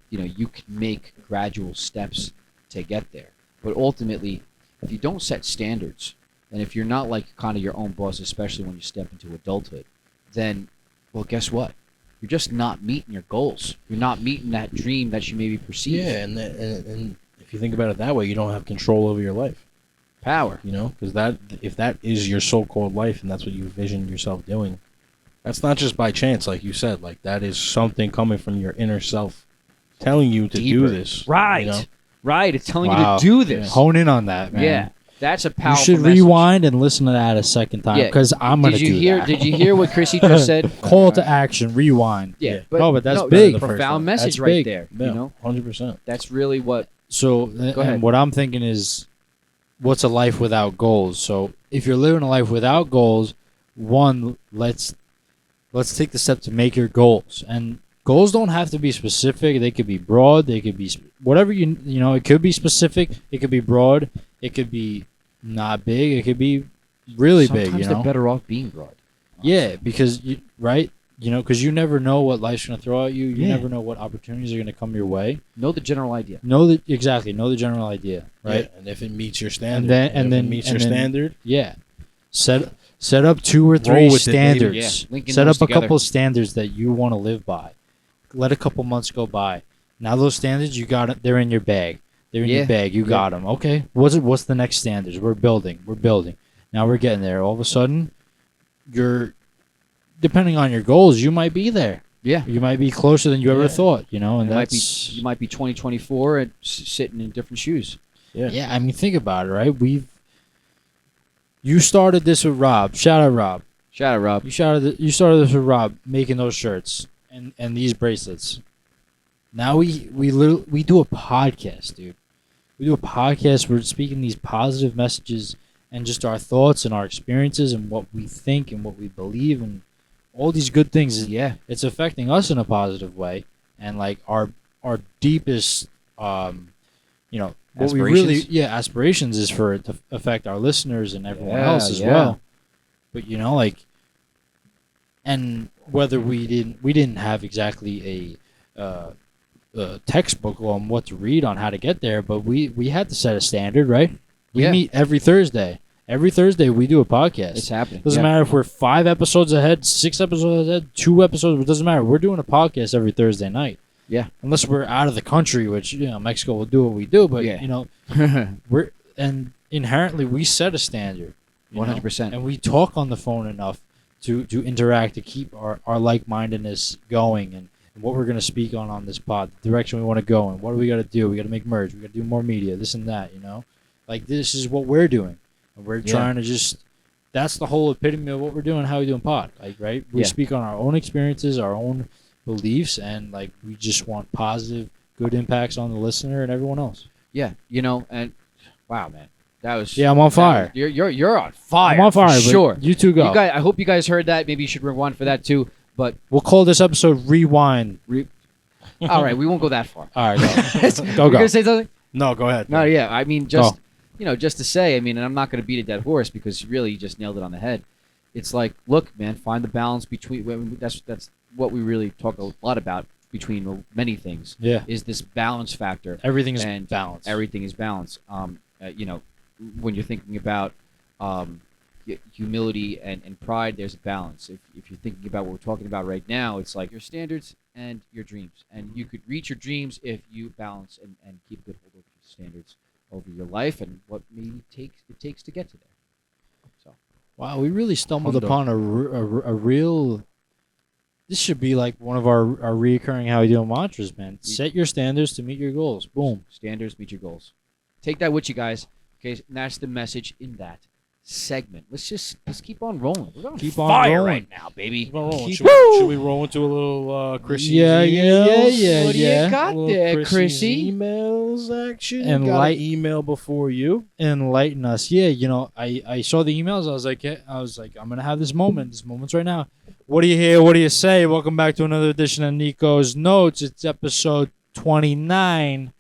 you know, you can make gradual steps to get there. But ultimately, if you don't set standards, and if you're not like kind of your own boss, especially when you step into adulthood, then, well, guess what? You're just not meeting your goals. You're not meeting that dream that you maybe perceive. Yeah, and if you think about it that way, you don't have control over your life. Power. You know, because if that is your so-called life and that's what you envision yourself doing, that's not just by chance, like you said. Like, that is something coming from your inner self telling you to Deeper. do this. Right. You know? Right. It's telling Wow. you to do this. Hone in on that, man. Yeah. That's a You powerful should message. rewind and listen to that a second time Yeah. because I'm gonna do that. Did you hear what Chrissy just said? Call to action, rewind. Yeah. Yeah. But that's no, big. a The first profound one. message That's right big. there. Yeah, You know, 100%. that's really what. So, ahead. and what I'm thinking is, what's a life without goals? So, if you're living a life without goals, one, let's take the step to make your goals. And goals don't have to be specific. They could be broad. They could be whatever you know. It could be specific. It could be broad. It could be not big. It could be really big. Sometimes You know. they're better off being broad. Yeah, because right. You know, because you never know what life's going to throw at you. You Yeah. never know what opportunities are going to come your way. Know the general idea. Know the general idea, right? Yeah, and if it meets your standard, then- if and it then- meets and your then- standard, Yeah. Set up 2 or 3 Roll with it, baby. standards. Yeah, linking Set those up a together. couple standards that you want to live by. Let a couple months go by. Now those standards you got it. They're in your bag. They're in Yeah. your bag. You got them. Okay. What's the next standards? We're building. Now we're getting there. All of a sudden, you're depending on your goals. You might be there. Yeah. You might be closer than you ever Yeah. thought. You know, and You that's might be 2024 and sitting in different shoes. yeah. yeah. I mean, think about it, right? You started this with Rob. Shout out Rob. Shout out, Rob. You started this with Rob making those shirts and these bracelets. Now we do a podcast, dude. We do a podcast. We're speaking these positive messages and just our thoughts and our experiences and what we think and what we believe and all these good things. Yeah. It's affecting us in a positive way, and like our deepest, you know, what we really aspirations is for it to affect our listeners and everyone Yeah, else as yeah. well. But you know, like, and whether we didn't have exactly textbook on what to read on how to get there, but we had to set a standard, right? We Yeah. meet every Thursday. Every Thursday we do a podcast. It's happening. Doesn't matter if we're 5 episodes ahead, 6 episodes ahead, 2 episodes. It doesn't matter. We're doing a podcast every Thursday night. Yeah. Unless we're out of the country, which Mexico will do what we do, but Yeah. we're and inherently we set a standard. 100%. And we talk on the phone enough to interact, to keep our like-mindedness going, and what we're going to speak on this pod, the direction we want to go in, what do we got to do? We got to make merch, we got to do more media, this and that, like this is what we're doing, and we're trying to that's the whole epitome of what we're doing, how we doing pod, like, right? We speak on our own experiences, our own beliefs, and like we just want positive, good impacts on the listener and everyone else. Yeah, and wow, man. That was I'm on fire. You're on fire. I'm on fire. Sure. You two go. I hope you guys heard that. Maybe you should rewind for that too. But we'll call this episode Rewind. All right, we won't go that far. All right, go. You gonna say something? No, go ahead. No, yeah. I mean, just to say. I mean, and I'm not gonna beat a dead horse because really, you just nailed it on the head. It's like, look, man, find the balance between. That's what we really talk a lot about between many things. Yeah. Is this balance factor? Everything is balance. Everything is balance. When you're thinking about humility and pride, there's a balance. If you're thinking about what we're talking about right now, it's like your standards and your dreams. And you could reach your dreams if you balance and keep a good hold of your standards over your life and what maybe it takes to get to there. So, wow, we really stumbled upon a real... This should be like one of our reoccurring How We Doing mantras, man. Set your standards to meet your goals. Boom. Standards, meet your goals. Take that with you guys. Okay, and that's the message in that segment. Let's keep on rolling. We're on fire right now, baby. Keep on rolling. Should we roll into a little Chrissy's emails? Yeah. What do you got there, Chrissy? Emails action. And got an email before you. Enlighten us. Yeah, I saw the emails. I was like, I'm gonna have this moment. This moment's right now. What do you hear? What do you say? Welcome back to another edition of Nico's Notes. It's episode 29.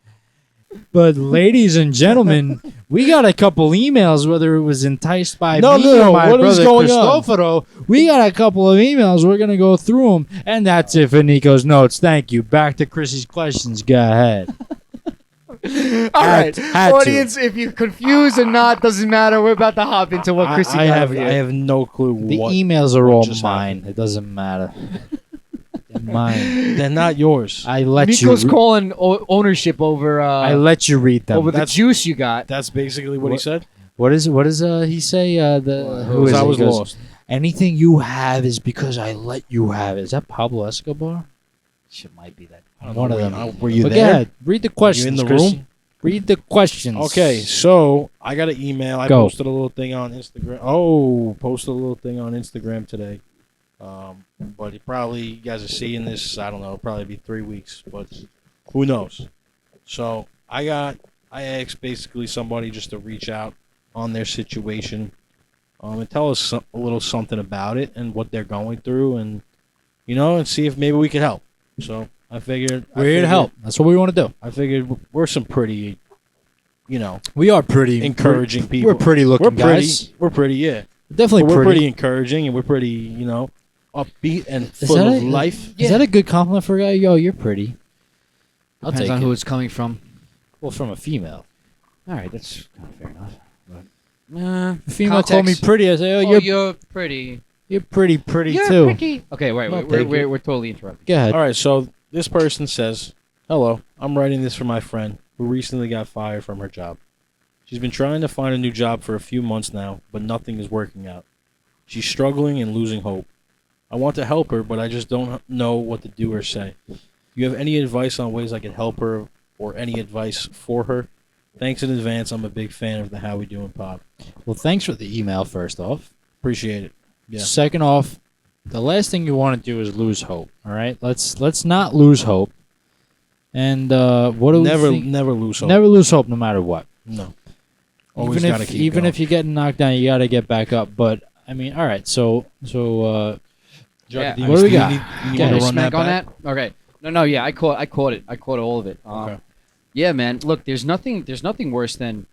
But ladies and gentlemen, we got a couple emails, whether it was enticed by me or my what is brother going Cristoforo. We got a couple of emails. We're going to go through them. And that's it for Nico's Notes. Thank you. Back to Chrissy's questions. Go ahead. All right. Audience, if you're confused or not, doesn't matter. We're about to hop into what Chrissy got over here. I have no clue The emails are all mine. It doesn't matter. They're mine. They're not yours. I let Nico's you. calling ownership over. I let you read them. Over the juice you got. That's basically what he said. What does he say? Who is I it? was He goes, lost. Anything you have is because I let you have it. Is that Pablo Escobar? Shit might be that. One of them. Were you But there? go ahead. Read the questions. in the Chrissy. room? Read the questions. Okay, so I got an email. I Go. posted a little thing on Instagram. Posted a little thing on Instagram today. But you guys are seeing this. I don't know. It'll probably be 3 weeks, but who knows? So I asked basically somebody just to reach out on their situation, and tell us a little something about it and what they're going through, and and see if maybe we could help. So I figured We're here to help. That's what we want to do. I figured we're some pretty, We are pretty encouraging people. We're pretty looking guys. We're pretty, yeah. Definitely But we're pretty. pretty encouraging, and we're pretty, upbeat and Is full that of life. Is that a good compliment for a guy? Yo, you're pretty. I'll Depends take on it. who it's coming from. Well, from a female. All right, that's kind of fair enough. A female called me pretty. I say, you're pretty. you're pretty You're too. pretty. Okay, wait. No, thank you. We're totally interrupted. Go ahead. All right, so this person says, "Hello, I'm writing this for my friend who recently got fired from her job. She's been trying to find a new job for a few months now, but nothing is working out. She's struggling and losing hope. I want to help her, but I just don't know what to do or say. Do you have any advice on ways I can help her or any advice for her? Thanks in advance. I'm a big fan of the How We Doing pod." Well, thanks for the email, first off. Appreciate it. Yeah. Second off, the last thing you want to do is lose hope. All right, let's not lose hope. And what do we think? Never lose hope. Never lose hope, no matter what. No. Always gotta keep even going. if you get knocked down, you got to get back up. But I mean, all right. So Yeah, what do we got? You Yeah, want Can to I run smack that on back? that? Okay. No. Yeah, I caught it. I caught all of it. Okay. Yeah, man. Look, there's nothing worse than,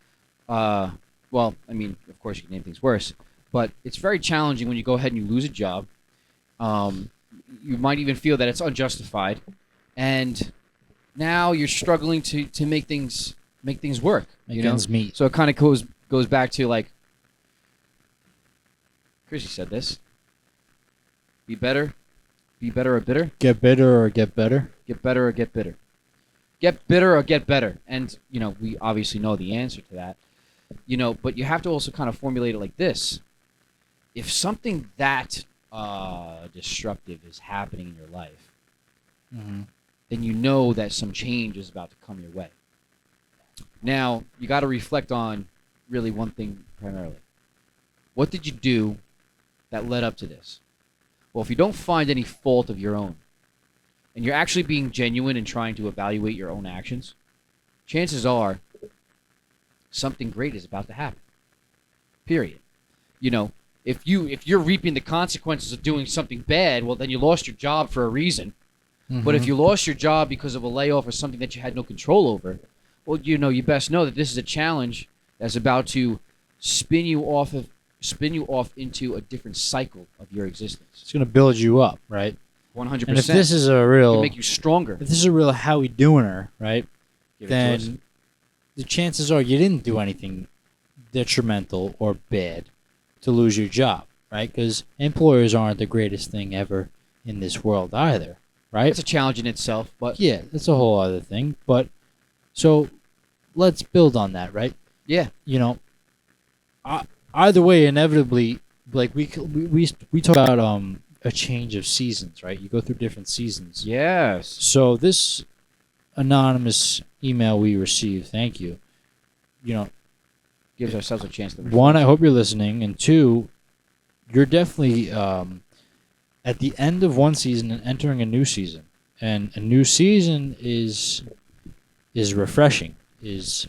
well, I mean, of course you can name things worse, but it's very challenging when you go ahead and you lose a job. You might even feel that it's unjustified, and now you're struggling to make things work. Make ends meet. So it kind of goes back to like Chrissy said this: be better or bitter. Get bitter or get better. Get better or get bitter. Get bitter or get better. And we obviously know the answer to that. But you have to also kind of formulate it like this: if something that destructive is happening in your life, then you know that some change is about to come your way. Now, you got to reflect on really one thing primarily. What did you do that led up to this? Well, if you don't find any fault of your own, and you're actually being genuine and trying to evaluate your own actions, chances are something great is about to happen. Period. If you're reaping the consequences of doing something bad, well, then you lost your job for a reason. But if you lost your job because of a layoff or something that you had no control over, well, you best know that this is a challenge that's about to spin you off into a different cycle of your existence. It's going to build you up, right? 100%. And if this is a real, make you stronger. If this is a real how we doing right? Give it to us. Then the chances are you didn't do anything detrimental or bad to lose your job, right? Because employers aren't the greatest thing ever in this world either, right? It's a challenge in itself, but yeah, that's a whole other thing. But so let's build on that, right? Yeah. Either way, inevitably, like we talk about a change of seasons, right? You go through different seasons. Yes. So this anonymous email we received, thank you. Gives ourselves a chance to. One, I hope you're listening, and two, you're definitely at the end of one season and entering a new season. And a new season is refreshing, is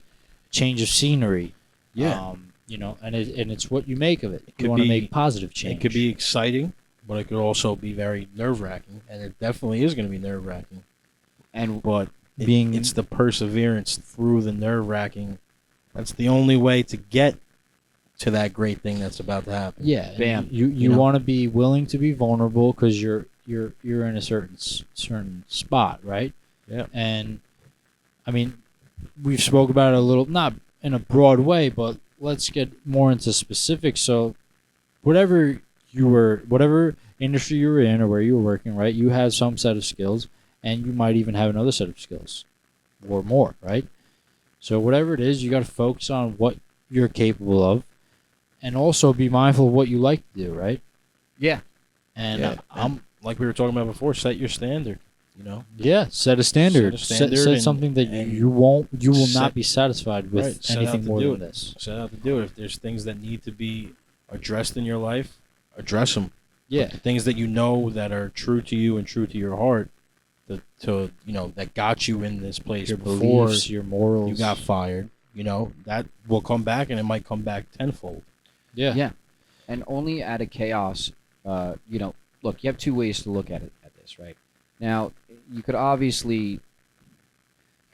change of scenery. Yeah. And it's what you make of it. It You could want to be- make positive change. It could be exciting, but it could also be very nerve-wracking, and it definitely is going to be nerve-wracking. And But Being- it's the perseverance through the nerve-wracking. That's the only way to get to that great thing that's about to happen. Yeah, and Bam. You know? want to be willing to be vulnerable because you're in a certain spot, right? Yeah. And I mean, we've spoke about it a little, not in a broad way, but let's get more into specifics. So, whatever industry you were in or where you were working, right? You had some set of skills, and you might even have another set of skills, or more, right? So whatever it is, you got to focus on what you're capable of, and also be mindful of what you like to do, right? yeah, And I'm like we were talking about before. Set your standard. set a standard. Set a standard Set and- something that and you will set- not be satisfied with Right, set out anything to more do than it. this. Set out to do it. If there's things that need to be addressed in your life, address them. Yeah, Things that you know that are true to you and true to your heart, that got you in this place your before beliefs, your morals. you got fired. That will come back, and it might come back tenfold. yeah. yeah. And only out of chaos, look, you have two ways to look at this, right? Now, you could obviously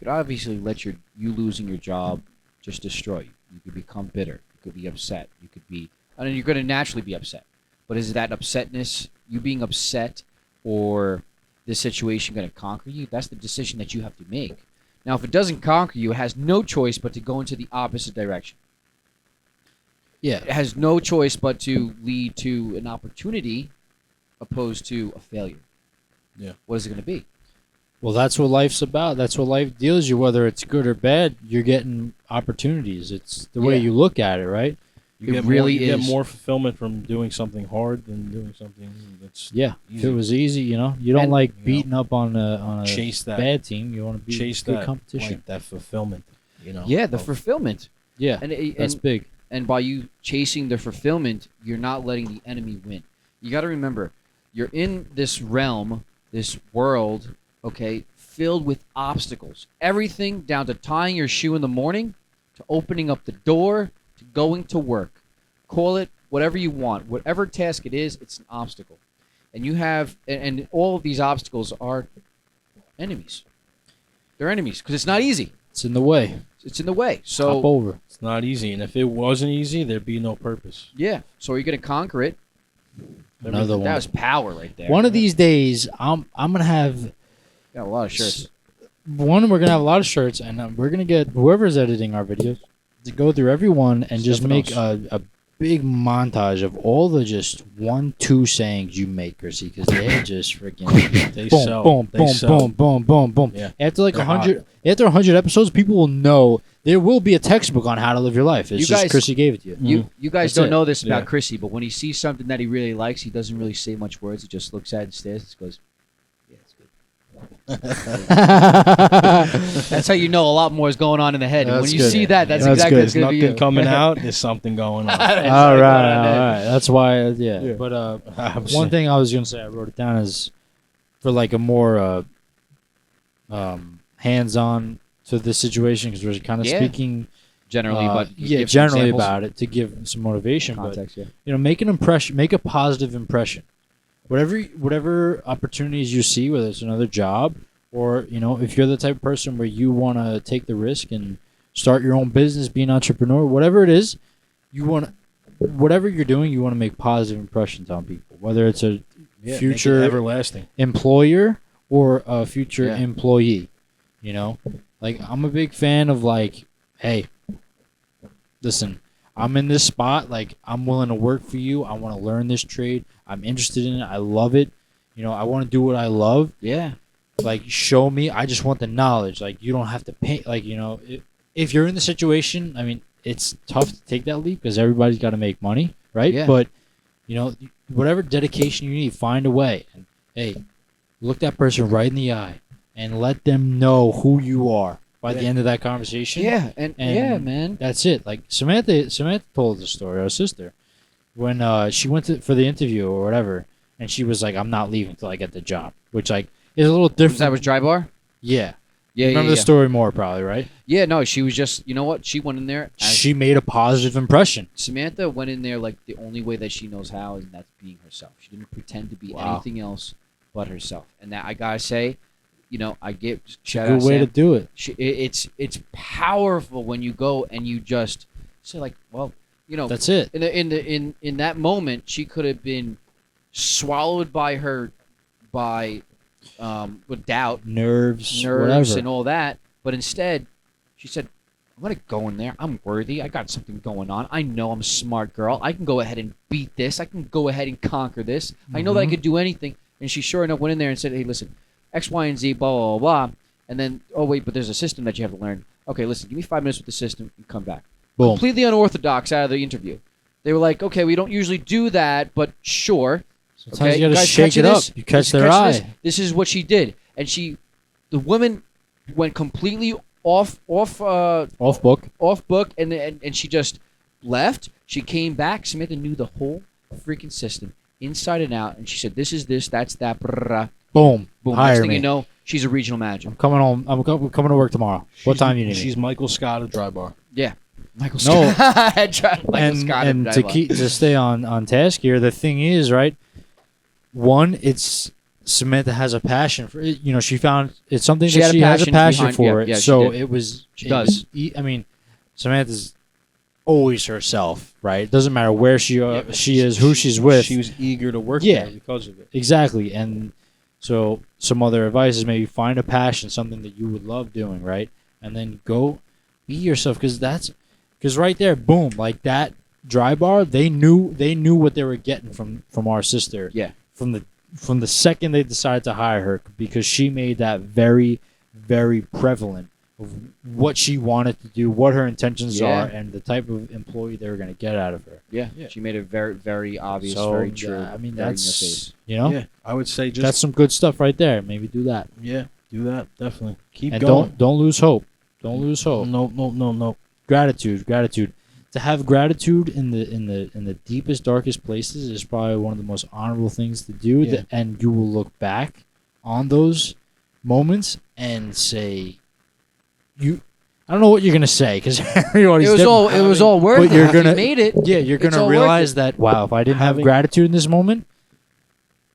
let you losing your job just destroy you. You could become bitter. You could be upset. You're going to naturally be upset. But is that upsetness, you being upset, or this situation going to conquer you? That's the decision that you have to make. Now, if it doesn't conquer you, it has no choice but to go into the opposite direction. Yeah. It has no choice but to lead to an opportunity opposed to a failure. Yeah. What is it going to be? Well, that's what life's about. That's what life deals you, whether it's good or bad. You're getting opportunities. It's the way Yeah. you look at it, right? You It get really you get is. more fulfillment from doing something hard than doing something that's Yeah. If easy. it was easy, you don't And, like you know, beating up on a chase that, bad team. You want to be chase good that, competition. like that fulfillment. Yeah, the of- fulfillment. Yeah, And, that's and, big. and by you chasing the fulfillment, you're not letting the enemy win. You got to remember, you're in this realm, this world, okay, filled with obstacles. Everything down to tying your shoe in the morning, to opening up the door, to going to work. Call it whatever you want. Whatever task it is, it's an obstacle. And you have, and all of these obstacles are enemies. They're enemies because it's not easy. It's in the way. It's in the way. Hop So, over. It's not easy, and if it wasn't easy, there'd be no purpose. yeah. So are you going to conquer it? Another That one. was power right there. One of these days, I'm gonna have Got a lot of shirts. One, we're gonna have a lot of shirts, and we're gonna get whoever's editing our videos to go through every one and just make a big montage of all the just 1-2 sayings you make, Chrissy, because they're just freaking They boom, sell. boom, They boom, sell. boom, boom, boom, boom. Yeah. After like They're 100, after 100 episodes, people will know there will be a textbook on how to live your life. It's You just guys- Chrissy gave it to you. You guys That's don't it. know this about Yeah. Chrissy, but when he sees something that he really likes, he doesn't really say much words. He just looks at it and stares and goes, "Yeah, it's good." That's how you know a lot more is going on in the head. And when That's you good. see that, that's That's exactly good. what's There's going to be nothing you. coming out. There's something going on. That's All what's right, going on all there. right. That's why, yeah. Yeah. But one thing I was gonna say, I wrote it down is for like a more hands-on to this situation because we're kind of Yeah. speaking Generally, but yeah, give some generally examples. about it to give some motivation. Context, yeah. But make an impression, make a positive impression. Whatever opportunities you see, whether it's another job or if you're the type of person where you want to take the risk and start your own business, be an entrepreneur, whatever it is, whatever you're doing, you want to make positive impressions on people. Whether it's a Yeah, future make it everlasting. employer or a future Yeah. employee. Like I'm a big fan of like, hey, listen, I'm in this spot. Like I'm willing to work for you. I want to learn this trade. I'm interested in it. I love it. I want to do what I love. Yeah. Like show me. I just want the knowledge. Like you don't have to pay. Like if you're in the situation, I mean, it's tough to take that leap because everybody's got to make money, right? Yeah. But whatever dedication you need, find a way. And hey, look that person right in the eye and let them know who you are by the end of that conversation. Yeah, and yeah, man. That's it. Like Samantha told the story, our sister, when she went for the interview or whatever, and she was like, "I'm not leaving till I get the job," which like is a little different. That was Dry Bar? Yeah. Yeah, Remember yeah, the story more, probably, right? Yeah, no, she was just, you know what? She went in there. She made a positive impression. Samantha went in there like the only way that she knows how, and that's being herself. She didn't pretend to be anything else but herself. And that I gotta say, I give shout out Good way Sam. to do it. It's powerful when you go and you just say like, well, That's it. in that moment, she could have been swallowed with doubt, Nerves, nerves, whatever. and all that. But instead, she said, "I'm gonna go in there. I'm worthy. I got something going on. I know I'm a smart girl. I can go ahead and beat this. I can go ahead and conquer this. I know that I could do anything." And she sure enough went in there and said, "Hey, listen, X, Y, and Z, blah, blah, blah." And then, oh, wait, but there's a system that you have to learn. Okay, listen, give me 5 minutes with the system and come back. Boom. Completely unorthodox out of the interview. They were like, okay, we don't usually do that, but sure. Sometimes Okay, you gotta guys shake catching it up. this? You catch Guys their catching eye. This is what she did. And the woman went completely off Off book. book, and she just left. She came back. Samantha knew the whole freaking system inside and out, and she said, "This is this, that's that." Brrrr. Boom. Boom. Hire Next thing me. you know, she's a regional manager. I'm coming home. I'm coming to work tomorrow. What time you need me? She's Michael Scott of Dry Bar. Yeah, Michael No. Scott. I tried Michael and Scott and to stay on task here, the thing is, right? One, it's Samantha has a passion for it. She found it's something She that had a she has a passion passion behind- for yeah, it. yeah, she So did. it was. She does. I mean, Samantha's always herself, right? It doesn't matter where she is, who she's with. She was eager to work Yeah. there because of it. Exactly. And so some other advice is maybe find a passion, something that you would love doing, right? And then go be yourself because right there, boom, like that Dry Bar, they knew what they were getting from our sister. Yeah. From the second they decided to hire her, because she made that very, very prevalent of what she wanted to do, what her intentions Yeah. are, and the type of employee they were going to get out of her. Yeah. Yeah. She made it very, very obvious, So, very true. I mean, very in your that's face. Yeah, I would say just that's some good stuff right there. Maybe do that. yeah, do that definitely. Keep And going. don't lose hope. Don't lose hope. No. Gratitude. To have gratitude in the deepest, darkest places is probably one of the most honorable things to do. Yeah. And you will look back on those moments and say, I don't know what you're gonna say because everybody's It was different. all worth But it. you're If gonna- you made it. Yeah, you're It's gonna all worth realize it. that wow, if I didn't have Having- gratitude in this moment,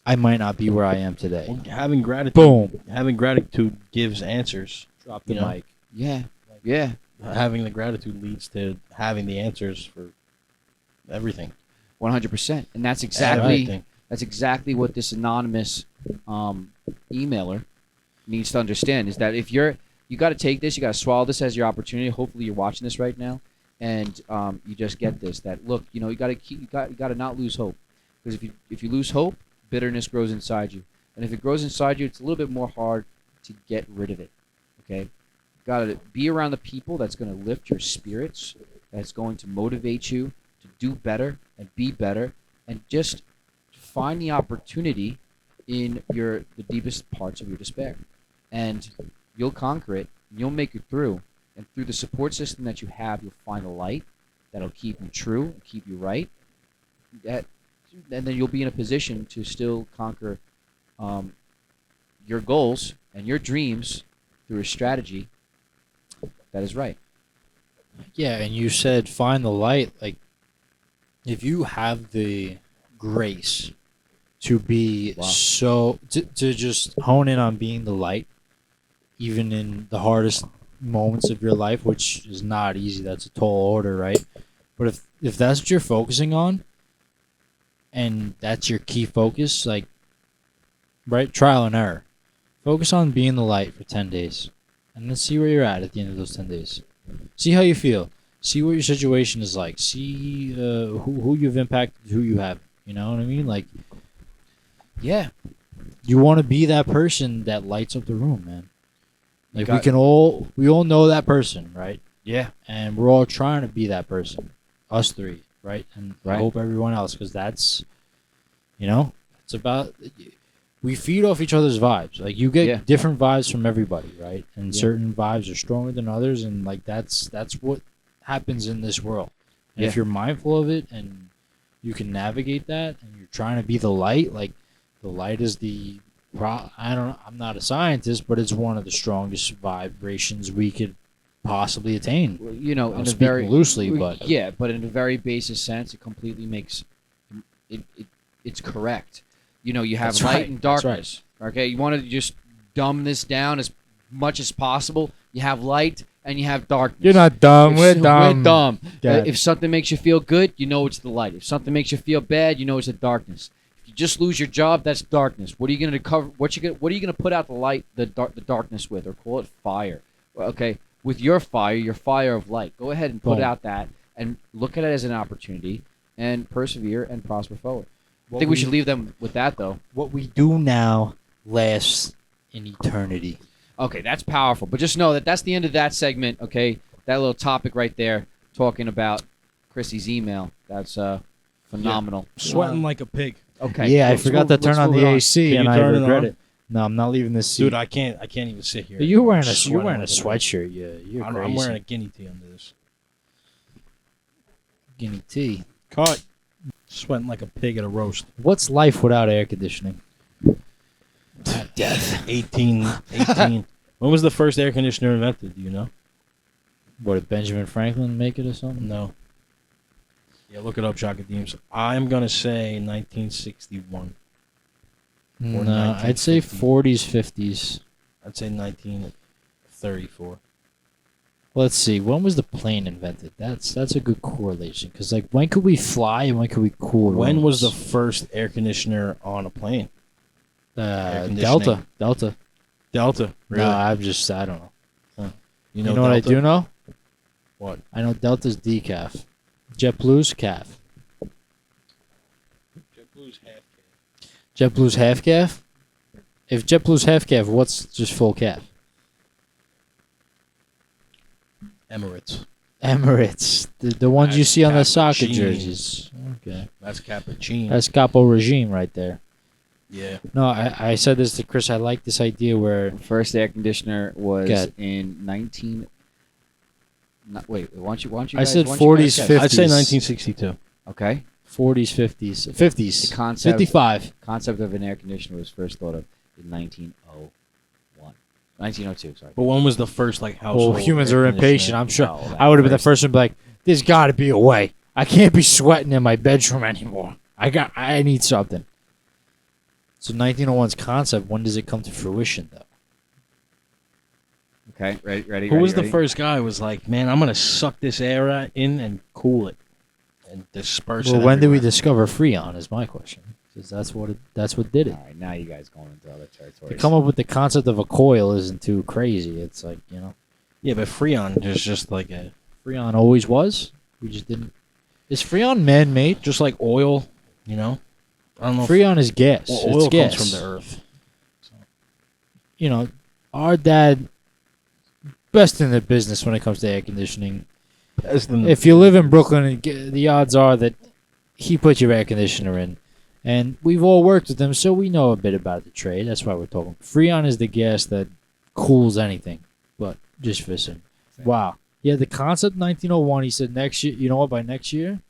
I might not be where I am today. Well, having gratitude. Boom. Having gratitude gives answers. Drop the You know? mic. Yeah. Yeah. Having the gratitude leads to having the answers for everything. 100%. And that's exactly Everything. what this anonymous emailer needs to understand is that if you got to take this, you got to swallow this as your opportunity. Hopefully, you're watching this right now, and you just get this. That look, you got to not lose hope, because if you lose hope, bitterness grows inside you, and if it grows inside you, it's a little bit more hard to get rid of it. Okay, got to be around the people that's going to lift your spirits, that's going to motivate you to do better and be better, and just find the opportunity in the deepest parts of your despair, and you'll conquer it. You'll make it through, and through the support system that you have, you'll find a light that'll keep you true and keep you right. And then you'll be in a position to still conquer your goals and your dreams through a strategy that is right. Yeah, and you said find the light. Like, if you have the grace to be to just hone in on being the light, even in the hardest moments of your life, which is not easy. That's a tall order, right? But if that's what you're focusing on, and that's your key focus, like, right, trial and error. Focus on being the light for 10 days, and then see where you're at the end of those 10 days. See how you feel. See what your situation is like. See who you've impacted, who you have. You know what I mean? Like, yeah, you want to be that person that lights up the room, man. Like, we all know that person, right? Yeah. And we're all trying to be that person. Us three, right? And Right. I hope everyone else, because that's, it's about, we feed off each other's vibes. Like, you get different vibes from everybody, right? And certain vibes are stronger than others, and like that's what happens in this world. And if you're mindful of it and you can navigate that, and you're trying to be the light, like, the light is I'm not a scientist, but it's one of the strongest vibrations we could possibly attain. Well, I'm in a speaking very loosely, but but in a very basic sense, it completely makes it's correct. You have That's light right. and That's darkness. Okay, you want to just dumb this down as much as possible. You have light and you have darkness. You're not dumb. We're dumb. We're dumb. Dad. If something makes you feel good, it's the light. If something makes you feel bad, it's the darkness. If you just lose your job, that's darkness. What are you going to cover? What are you going to put out the light, the darkness with, or call it fire? Okay, with your fire of light. Go ahead and put out that, and look at it as an opportunity, and persevere and prosper forward. I think we should leave them with that, though. What we do now lasts in eternity. Okay, that's powerful. But just know that that's the end of that segment, okay? That little topic right there, talking about Chrissy's email. That's phenomenal. Sweating like a pig. Okay. Yeah, I forgot to turn on the AC, Can and you I turn it regret on? it. No, I'm not leaving this seat. Dude, I can't even sit here. You're wearing I'm you're wearing a sweating. sweatshirt. Yeah, you're crazy. I'm wearing a guinea tea under this. Guinea tea. Cut. Sweating like a pig at a roast. What's life without air conditioning? Death. 18. When was the first air conditioner invented? Do you know? What, did Benjamin Franklin make it or something? No. Yeah, look it up, Shaka Deems. I'm going to say 1961. No, I'd say 40s, 50s. I'd say 1934. Let's see. When was the plane invented? That's a good correlation. Because, like, when could we fly and when could we cool When rooms? was the first air conditioner on a plane? Delta. Delta. Really? No, I don't know. You You know what I Delta? do know? What? I know Delta's decaf. JetBlue's calf. JetBlue's half. JetBlue's half calf? If JetBlue's half calf, what's just full calf? Emirates. Emirates. The ones you That's see on the soccer cappuccino. jerseys. Okay. That's cappuccino. That's Capo regime right there. Yeah. No, I said this to Chris. I like this idea where First air conditioner was Good. in 19. Wait, why don't you I guys, said why don't you guys 40s, guess? 50s. I'd say 1962. Okay. 40s, 50s, 50s, The concept 55. concept of an air conditioner was first thought of in 1902, sorry. But when was the first household? Well, humans air are impatient. conditioner? I'm sure. Oh, I would have been the first. first one to be like, "There's got to be a way. I can't be sweating in my bedroom anymore. I need something." So 1901's concept. When does it come to fruition, though? Okay, ready. Who was the ready? first guy who was like, man, I'm going to suck this air in and cool it and disperse it Well, when did we everywhere." discover Freon? Is my question. Because that's what did it. All right, now you guys going into other To territories. come up with the concept of a coil isn't too crazy. It's like, Yeah, but Freon is just like a Freon always was. We just didn't. Is Freon man-made? just like oil, you know. I don't know. Freon is gas. Well, It's oil gas. comes from the earth. Our dad, best in the business when it comes to air conditioning. If you live in Brooklyn, the odds are that he put your air conditioner in. And we've all worked with him, so we know a bit about the trade. That's why we're talking. Freon is the gas that cools anything, but just fishing. Wow. Yeah, the concept 1901. He said next year. You know what? By next year,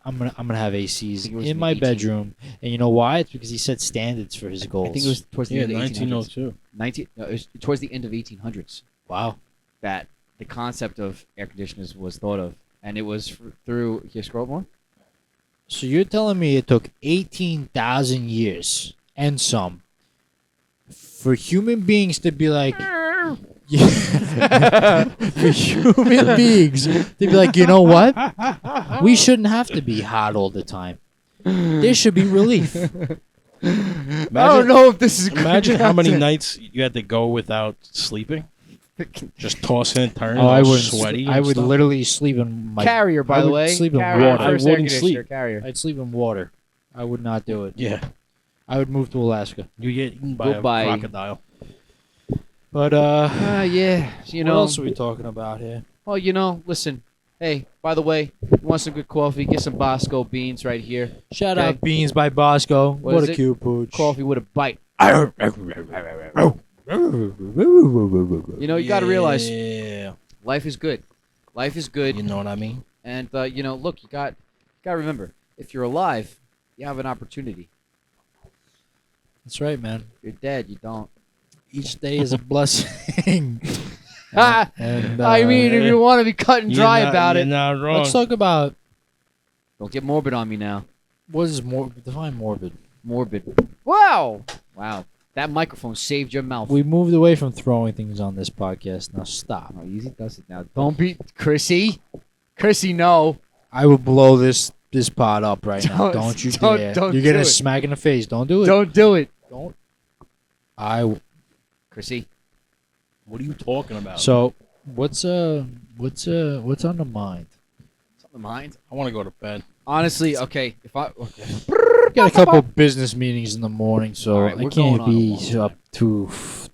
I'm gonna have ACs think it was in in my 18 bedroom, and you know why? It's because he set standards for his goals. I think it was towards the Yeah, end of the 1800s. 1902. It was towards the end of 1800s Wow. that the concept of air conditioners was thought of, and it was through. Can you scroll more? So you're telling me it took 18,000 years and some for human beings to be like, for human beings to be like, you know what? We shouldn't have to be hot all the time. There should be relief. I don't know if this is. Imagine how many nights you had to go without sleeping. Just tossing and turning. Oh, I all wouldn't. sweaty. I and would stuff. literally sleep in my Carrier, by I the would way. sleep in Carrier, water. first I air wouldn't conditioner, sleep. Carrier. I'd sleep in water. I would not do it. Yeah, I would move to Alaska. you get eaten by Goodbye. a crocodile. But Yeah, what else are we talking about here? Well, listen. Hey, by the way, you want some good coffee? Get some Bosco beans right here. Shout Okay. out Beans by Bosco. What What is a it? cute pooch. Coffee with a bite. You know, you got to realize Yeah, life is good. Life is good. you know what I mean. And look, you got to remember, if you're alive, you have an opportunity. That's right, man. If you're dead, you don't. Each day is a blessing. And, I mean, if you want to be cut and dry about you're it, not wrong. let's talk about don't get morbid on me now. what is define morbid. Morbid. Wow. Wow. That microphone saved your mouth. We moved away from throwing things on this podcast. Now stop. Oh, easy does it now. Don't be Chrissy. Chrissy, no. I will blow this pot up right now. Don't- Don't you don't- dare. don't You're getting do a it. smack in the face. Don't do it. Don't do it. Don't. Chrissy. What are you talking about? So what's on the mind? It's on the mind. I want to go to bed. Honestly, okay. Okay. Got a couple business meetings in the morning, so All right, I we're can't going on a be long up too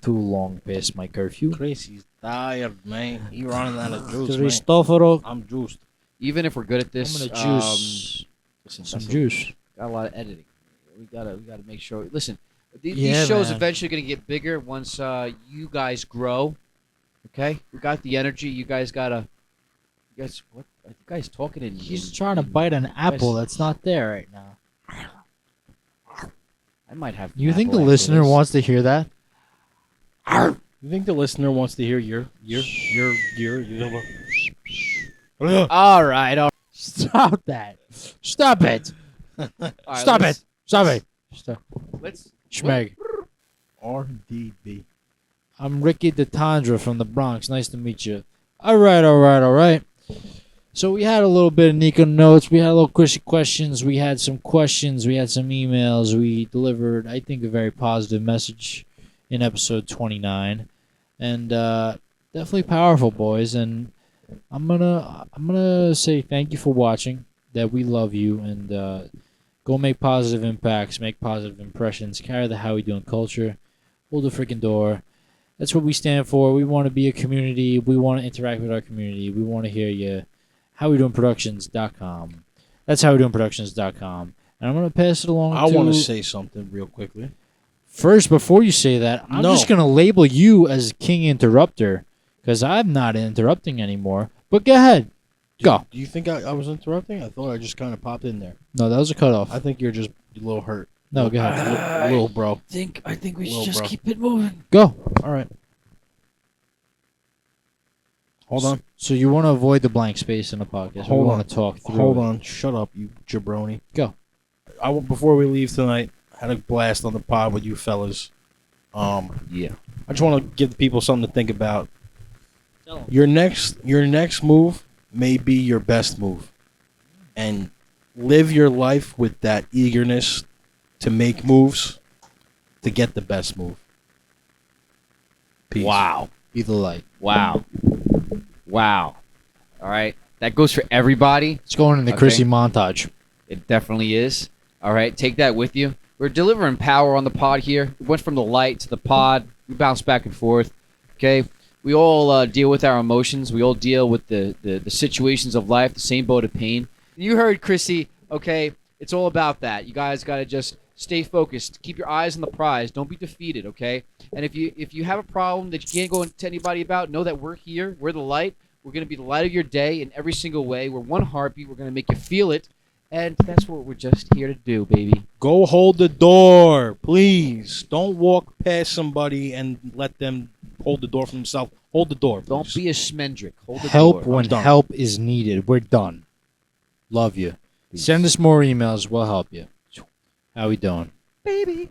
long past my curfew. Tracy's tired, man. He running out of juice, man. Cristoforo, I'm juiced. Even if we're good at I'm this, gonna juice Listen, some that's juice. got a lot of editing. We gotta make sure. Listen, these Yeah, shows man. eventually gonna get bigger once you guys grow. Okay, we got the energy. You guys gotta. You guys, what? Are you guys talking in? He's in- trying to in- bite an apple guys- that's not there right now. I might have. You think apple the after listener this. wants to hear that? You think the listener wants to hear your All right. Stop that. Stop it. All right, Stop it. Stop it. Stop. Let's. Schmeg. RDB. I'm Ricky DeTandra from the Bronx. Nice to meet you. All right. So we had a little bit of Nico notes. We had a little Chrissy questions. We had some questions. We had some emails. We delivered, I think, a very positive message in episode 29, and definitely powerful, boys. And I'm gonna say thank you for watching. That we love you, and go make positive impacts, make positive impressions, carry the How We Doing culture, hold the freaking door. That's what we stand for. We want to be a community. We want to interact with our community. We want to hear you. HowWeDoingProductions.com. That's HowWeDoingProductions.com. And I'm going to pass it along I to... want to say something real quickly. First, before you say that, I'm No. just going to label you as King Interrupter because I'm not interrupting anymore. But go ahead. Go. Do you think I was interrupting? I thought I just kind of popped in there. No, that was a cutoff. I think you're just a little hurt. No, go ahead. Little bro. I think we should just keep it moving. Go. All right. Hold on. So you want to avoid the blank space in the podcast. Hold we on. want to talk through Hold it. on. Shut up, you jabroni. Go. Before we leave tonight, I had a blast on the pod with you fellas. Yeah. I just want to give the people something to think about. Tell 'em. Your next move may be your best move, and live your life with that eagerness to make moves to get the best move. Peace. Wow. Be the light. Wow. Wow. All right. That goes for everybody. It's going in the Okay. Chrissy montage. It definitely is. All right. Take that with you. We're delivering power on the pod here. We went from the light to the pod. We bounce back and forth. Okay. We all deal with our emotions. We all deal with the situations of life, the same boat of pain. You heard Chrissy. Okay. It's all about that. You guys got to just stay focused. Keep your eyes on the prize. Don't be defeated, okay? And if you have a problem that you can't go to anybody about, know that we're here. We're the light. We're going to be the light of your day in every single way. We're one heartbeat. We're going to make you feel it. And that's what we're just here to do, baby. Go hold the door, please. Don't walk past somebody and let them hold the door for themselves. Hold the door, please. Don't be a schmendrick. Hold the Help door. when done. help is needed. We're done. Love you. Send us more emails. We'll help you. How we doing? Baby.